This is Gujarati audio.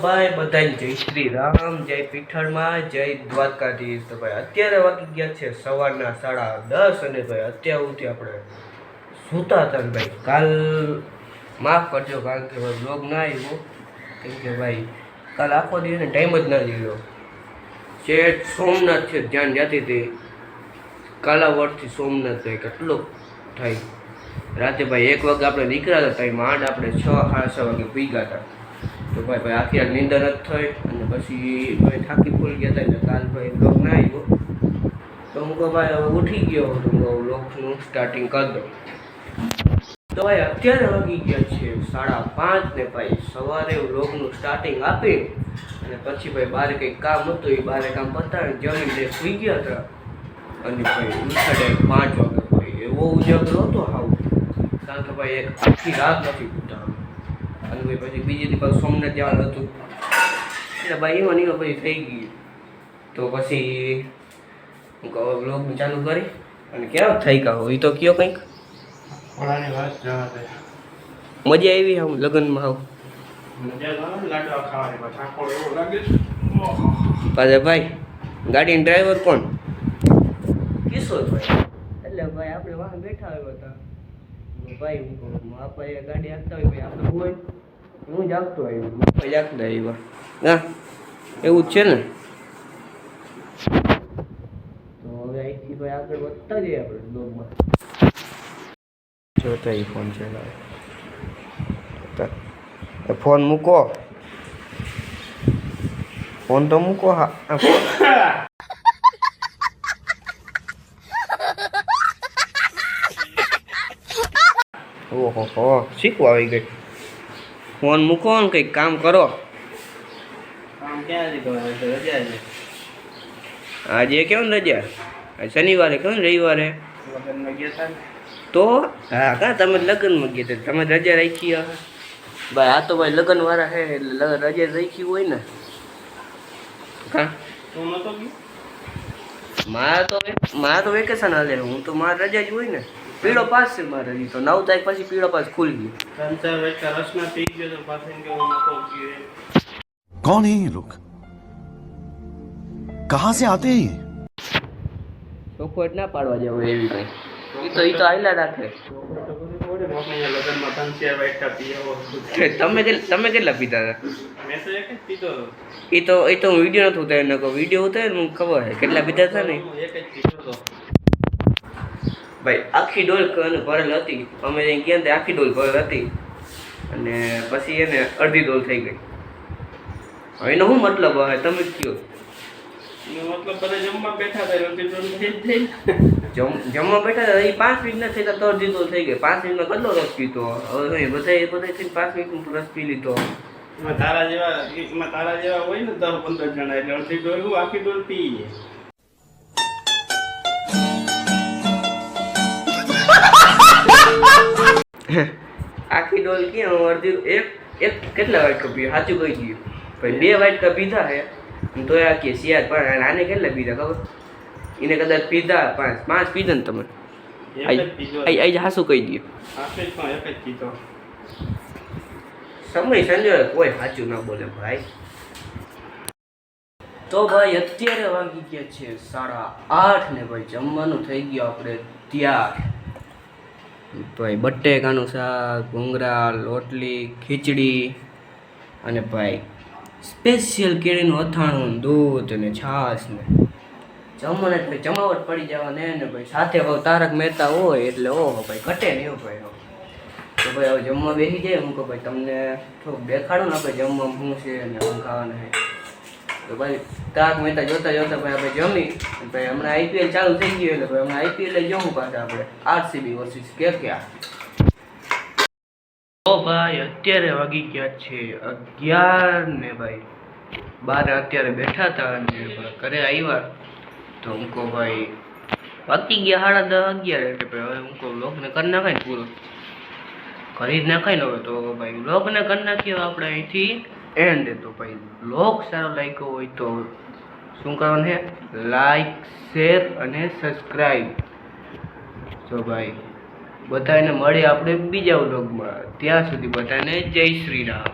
ભાઈ બધાને જય શ્રી રામ, જય પીઠળમાં, જય દ્વારકાધીશ. તો ભાઈ અત્યારે વાગી ગયા છે સવારના 10:30 અને ભાઈ અત્યાર સુધી આપણે સૂતા હતા ને ભાઈ કાલ માફ કરજો કારણ કે ભાઈ બ્લોગ ના આવ્યો કેમ કે ભાઈ કાલ આખો દિવસ ટાઈમ જ ના રહ્યો. શેઠ સોમનાથ છે જ્યાં જતી હતી કાલાવડથી સોમનાથ ભાઈ કેટલો થાય રાતે ભાઈ 1 વાગે આપણે નીકળ્યા હતા ટાઈમ માંડ આપણે 6-6:30 વાગે ભીગા હતા. તો ભાઈ આખી રાત નીંદર જ થઈ અને પછી ભાઈ થાકી ફૂલ ગયા હતા એટલે કાલ ભાઈ બ્લોગ ના આવ્યો. તો હું કહું ભાઈ હવે ઉઠી ગયો તો બ્લોગનું સ્ટાર્ટિંગ કરી દઉં. તો ભાઈ અત્યારે વાગી ગયા છે 5:30 ને ભાઈ સવારે બ્લોગનું સ્ટાર્ટિંગ આપી અને પછી ભાઈ બહાર કંઈક કામ હતું એ બહાર કામ પતાવી જમીને સુઈ ગયા હતા અને ભાઈ ઉઠાડે 5 વાગે ભાઈ એવો ઉજાગરો હતો હાવ કારણ કે ભાઈ એક આખી રાત નથી ઉઠતા અને ભાઈ પછી બીજે દિવસ સોમનાથ જવાનું હતું એટલે ભાઈ એમાં પછી થઈ ગયું. તો પછી હું કહું બ્લોગ ચાલુ કરી અને કેવા થઈ ગયા હોય તો કયો કંઈક મજા આવી આમ લગ્નમાં આવ પાછા ભાઈ ગાડીનો ડ્રાઈવર કોણ કિશોરભાઈ એટલે ભાઈ આપણે વાહન બેઠા આવ્યા હતા ભાઈ હું કહું આપણે ગાડી આપતા હોય ભાઈ આપણે હોય હું જ આપતો આવ્યો ભાઈ આપતા આવ્યા ના એવું જ છે ને. તો હવે અહીંથી ભાઈ આગળ વધતા જઈએ આપણે બ્લોગમાં જોતા એ ફોન ચલાવે ફોન મૂકો ફોન તો મૂકો હા ઓહો શીખવા આવી ગઈ ફોન મૂકો ને કંઈક કામ કરો. કામ ક્યાં રજા છે આજે કેવું રજા શનિવારે કેવું રવિવારે લગ્નમાં ગયા હતા તો હા કાં તમે લગ્નમાં ગયા હતા તમે રજા રાખી ભાઈ આ તો ભાઈ લગ્ન વાળા છે એટલે રજા રાખી હોય ને કાં મારા તો વેકેશન હાલે હું તો મારા રજા જ હોય ને પીળો પાસ છે મારે તો 9 તારીખ પછી પીળો પાસ ખુલી ગયો. कौन है ये लोग कहां से आते हैं ચોખવટ ના પાડવા જેવું એવી કઈ એ તો આયલા રાખે. તમે કેટલા પીતા હતા એ તો હું વિડીયો નથી ઉતાર્યો ને વિડીયો ઉતાર્યો મને ખબર છે કેટલા પીતા હતા ને ભાઈ આખી ડોલ ભરેલ હતી અમે ગયા ત્યાં આખી ડોલ ભરેલ હતી અને પછી એને અડધી ડોલ થઈ ગઈ. હવે એનો શું મતલબ હવે તમે કયો જમવા બેઠા હતા એ 5 મિનિટ ના થતા તો અડધી ડોલ થઈ ગઈ. 5 મિનિટમાં કેટલો રસ પીતો હવે બધા 5 મિનિટ રસ પી લીધો. તારા જેવા હોય ને 10-15 જણા એટલે અડધી ડોલ આખી ડોલ પી આખી ડોલ ક્યાં અડધી એક કેટલા વાટકા પીએ સાચું કહી ગયું ભાઈ 2 વાટકા પીધા હે તો આખી શિયાળ પણ આને કેટલા પીધા ખબર એને કદાચ પીધા 5 પીધા ને તમે આઈ હાસું કહી દો સમય સંજોય કોઈ સાચું ના બોલે ભાઈ. તો ભાઈ અત્યારે વાગી ગયા છે 8:30 ને ભાઈ જમવાનું થઈ ગયું આપણે તૈયાર. ભાઈ બટેકાનું શાક ભૂંગળા રોટલી ખીચડી અને ભાઈ સ્પેશિયલ કેળીનું અથાણું દૂધ અને છાશ ને જમવાનું એટલે જમાવટ પડી જવાને ને ભાઈ સાથે ભાઈ તારક મહેતા હોય એટલે ઓહો ભાઈ ઘટે નહીં ભાઈ. તો ભાઈ હવે જમવા બેસી જાય હું કહું ભાઈ તમને થોડુંક દેખાડું ને આપણે જમવામાં શું છે અને શું ખાવાના છે. તો ભાઈ તારક મહેતા જોતા જોતા ભાઈ આપણે જમી ભાઈ હમણાં આઈપીએલ ચાલુ થઈ ગયું એટલે ભાઈ હમણાં આઈપીએલ જોવું પાછા આપણે આરસીબી વર્સિસ કેકેઆર. તો ભાઈ અત્યારે વાગી ગયા છે 11 ને ભાઈ 12 અત્યારે બેઠા હતા અને ઘરે આવ્યા તો હું કહું ભાઈ વાગી ગયા 10:30-11 એટલે ભાઈ હવે હું કહું બ્લોગને કરી નાખાય ને પૂરો કરી જ નાખાય ને હવે તો ભાઈ બ્લોગને કરી નાખીએ આપણે અહીંથી એન્ડ. તો ભાઈ બ્લોગ સારો લાગ્યો હોય તો શું કરવાનું છે લાઈક શેર અને સબસ્ક્રાઈબ. તો ભાઈ બધાને મળીએ આપણે બીજા વ્લોગમાં ત્યાં સુધી બધાને જય શ્રી રામ.